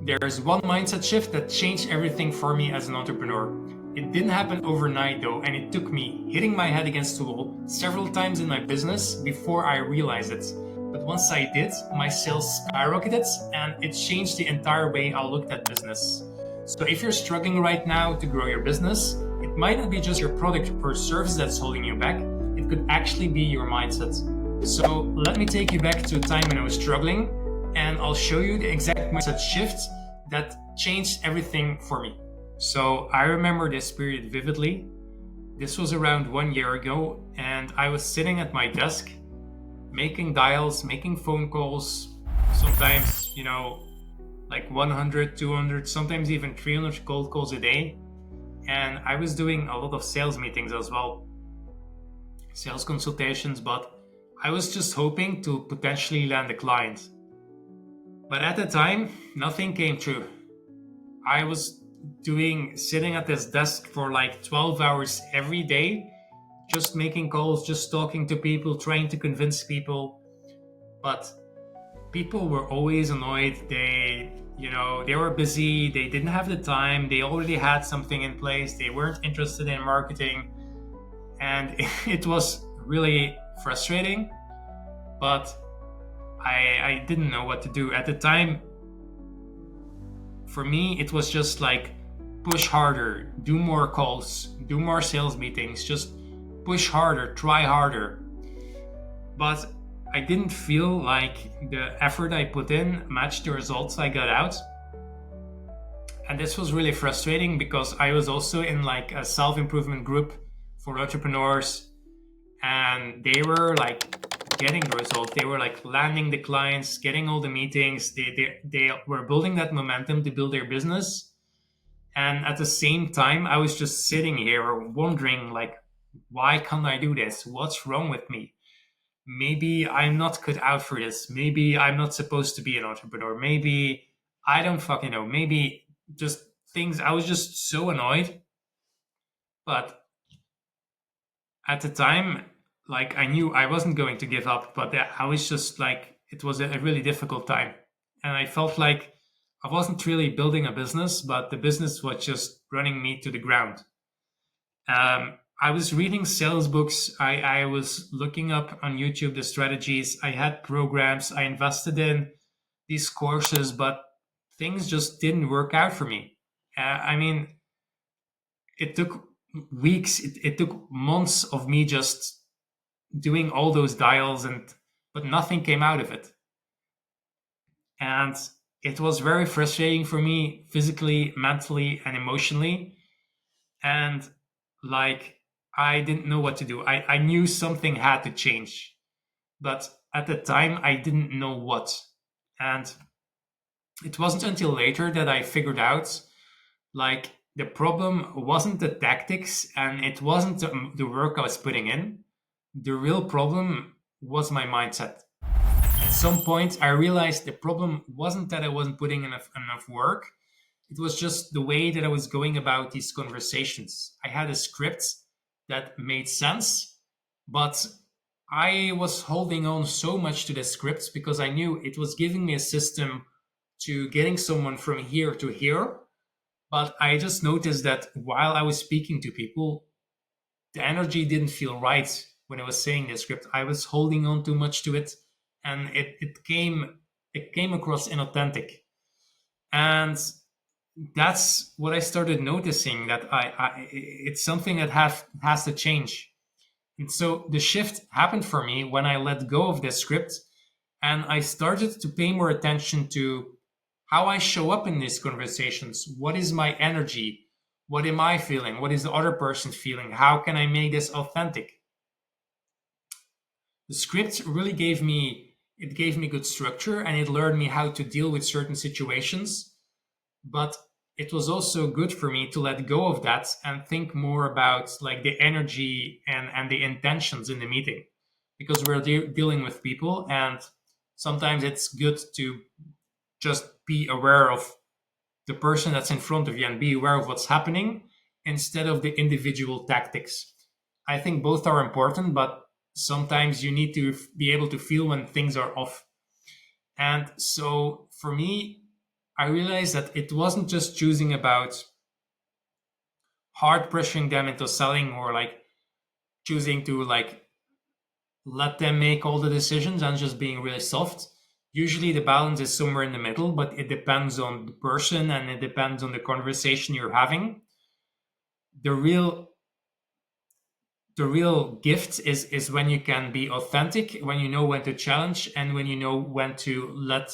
There's one mindset shift that changed everything for me as an entrepreneur. It didn't happen overnight though, and it took me hitting my head against the wall several times in my business before I realized it. But once I did, my sales skyrocketed and it changed the entire way I looked at business. So if you're struggling right now to grow your business, it might not be just your product or service that's holding you back, it could actually be your mindset. So let me take you back to a time when I was struggling, and I'll show you the exact mindset shift that changed everything for me. So I remember this period vividly. This was around 1 year ago, and I was sitting at my desk making dials, making phone calls, sometimes, like 100, 200, sometimes even 300 cold calls a day. And I was doing a lot of sales meetings as well, sales consultations, but I was just hoping to potentially land a client. But at the time, nothing came true. I was sitting at this desk for like 12 hours every day, just making calls, just talking to people, trying to convince people. But people were always annoyed. They were busy. They didn't have the time. They already had something in place. They weren't interested in marketing. And it was really frustrating, but I didn't know what to do. At the time, for me, it was just like, push harder, do more calls, do more sales meetings, just push harder, try harder. But I didn't feel like the effort I put in matched the results I got out. And this was really frustrating because I was also in like a self-improvement group for entrepreneurs, and they were like getting the results. They were like landing the clients, getting all the meetings. They were building that momentum to build their business. And at the same time, I was just sitting here wondering, like, why can't I do this? What's wrong with me? Maybe I'm not cut out for this. Maybe I'm not supposed to be an entrepreneur. Maybe I don't fucking know. Maybe just things. I was just so annoyed. But at the time, like, I knew I wasn't going to give up, but I was just like, it was a really difficult time. And I felt like I wasn't really building a business, but the business was just running me to the ground. I was reading sales books. I was looking up on YouTube the strategies. I had programs. I invested in these courses, but things just didn't work out for me. I mean, it took weeks, it took months of me just doing all those dials, but nothing came out of it. And it was very frustrating for me physically, mentally, and emotionally. And like, I didn't know what to do. I knew something had to change, but at the time I didn't know what. And it wasn't until later that I figured out, like, the problem wasn't the tactics and it wasn't the work I was putting in. The real problem was my mindset. At some point, I realized the problem wasn't that I wasn't putting enough work. It was just the way that I was going about these conversations. I had a script that made sense, but I was holding on so much to the script because I knew it was giving me a system to getting someone from here to here. But I just noticed that while I was speaking to people, the energy didn't feel right when I was saying the script. I was holding on too much to it, and it came across inauthentic. And that's what I started noticing, that it's something that has to change. And so the shift happened for me when I let go of this script and I started to pay more attention to how I show up in these conversations. What is my energy? What am I feeling? What is the other person feeling? How can I make this authentic? The script really gave me good structure, and it learned me how to deal with certain situations. But it was also good for me to let go of that and think more about like the energy and the intentions in the meeting, because we're dealing with people, and sometimes it's good to just be aware of the person that's in front of you and be aware of what's happening instead of the individual tactics. I think both are important, but sometimes you need to be able to feel when things are off. And so for me, I realized that it wasn't just choosing about hard pressuring them into selling, or like choosing to like let them make all the decisions and just being really soft. Usually the balance is somewhere in the middle, but it depends on the person and it depends on the conversation you're having. The real the real gift is when you can be authentic, when you know when to challenge, and when you know when to let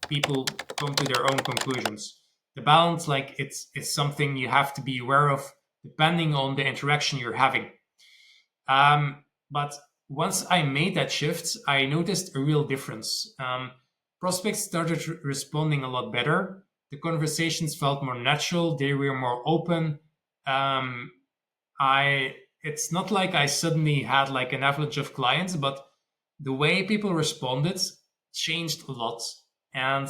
people come to their own conclusions. The balance, like it's something you have to be aware of depending on the interaction you're having. But once I made that shift, I noticed a real difference. Prospects started responding a lot better. The conversations felt more natural. They were more open. Um, I It's not like I suddenly had like an avalanche of clients, but the way people responded changed a lot, and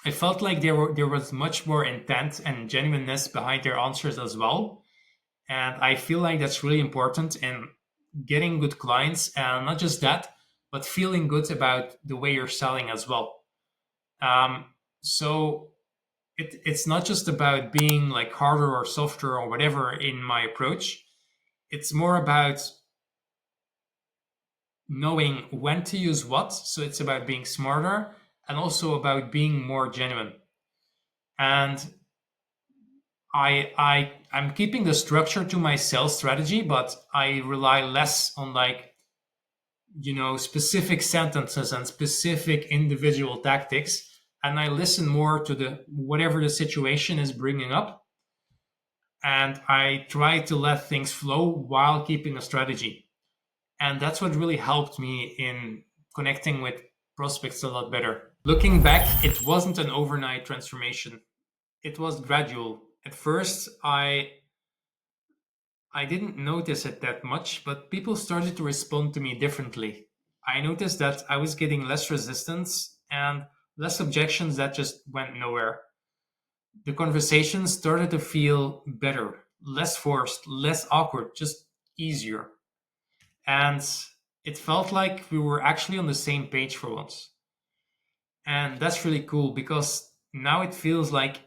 I felt like there was much more intent and genuineness behind their answers as well. And I feel like that's really important in getting good clients, and not just that, but feeling good about the way you're selling as well. Um, so it's not just about being like harder or softer or whatever in my approach. It's more about knowing when to use what. So it's about being smarter and also about being more genuine. And I'm keeping the structure to my sales strategy, but I rely less on like, specific sentences and specific individual tactics, and I listen more to the whatever the situation is bringing up, and I try to let things flow while keeping a strategy. And that's what really helped me in connecting with prospects a lot better. Looking back, it wasn't an overnight transformation. It was gradual. At first, I didn't notice it that much, but people started to respond to me differently. I noticed that I was getting less resistance and less objections that just went nowhere. The conversation started to feel better, less forced, less awkward, just easier. And it felt like we were actually on the same page for once. And that's really cool because now it feels like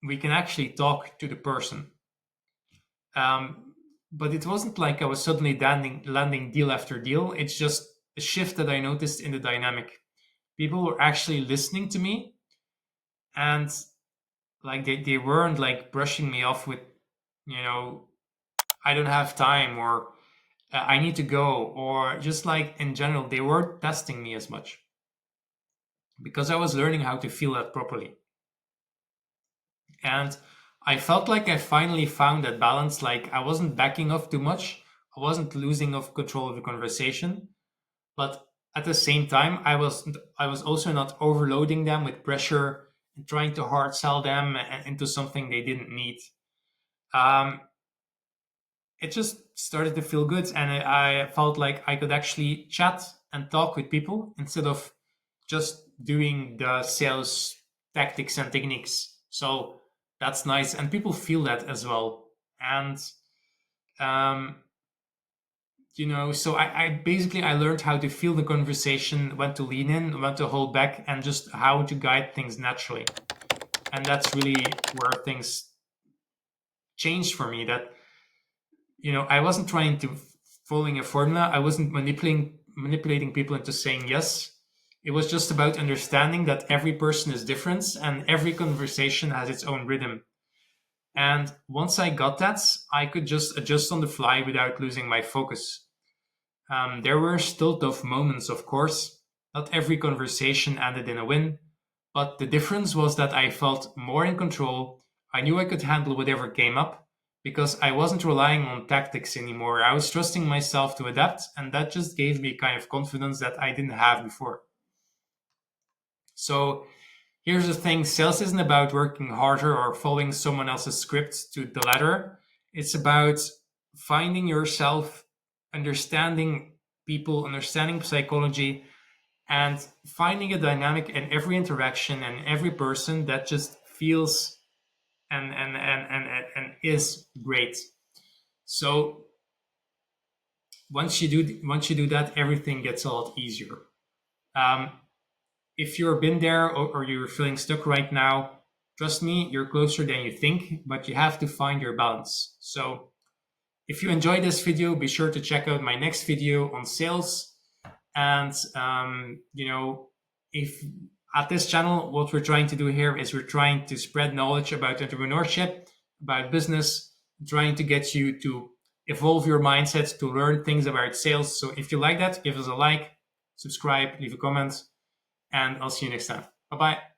we can actually talk to the person. Um, but it wasn't like I was suddenly landing deal after deal. It's just a shift that I noticed in the dynamic. People were actually listening to me, and like they weren't like brushing me off with, you know, I don't have time, or I need to go, or just like in general, they weren't testing me as much because I was learning how to feel that properly. And I felt like I finally found that balance. Like I wasn't backing off too much, I wasn't losing of control of the conversation, but at the same time, I was also not overloading them with pressure and trying to hard sell them into something they didn't need. Um, it just started to feel good, and I felt like I could actually chat and talk with people instead of just doing the sales tactics and techniques. So that's nice, and people feel that as well. And um, so I basically I learned how to feel the conversation, when to lean in, when to hold back, and just how to guide things naturally. And that's really where things changed for me. That I wasn't trying to following a formula. I wasn't manipulating people into saying yes. It was just about understanding that every person is different and every conversation has its own rhythm. And once I got that, I could just adjust on the fly without losing my focus. There were still tough moments, of course. Not every conversation ended in a win, but the difference was that I felt more in control. I knew I could handle whatever came up because I wasn't relying on tactics anymore. I was trusting myself to adapt, and that just gave me kind of confidence that I didn't have before. So here's the thing: sales isn't about working harder or following someone else's script to the letter. It's about finding yourself, understanding people, understanding psychology, and finding a dynamic in every interaction and every person that just feels and is great. So once you do that, everything gets a lot easier. Um, if you've been there, or you're feeling stuck right now, trust me, you're closer than you think, but you have to find your balance. So if you enjoyed this video, be sure to check out my next video on sales. And, if at this channel, what we're trying to do here is we're trying to spread knowledge about entrepreneurship, about business, trying to get you to evolve your mindset, to learn things about sales. So if you like that, give us a like, subscribe, leave a comment, and I'll see you next time. Bye bye.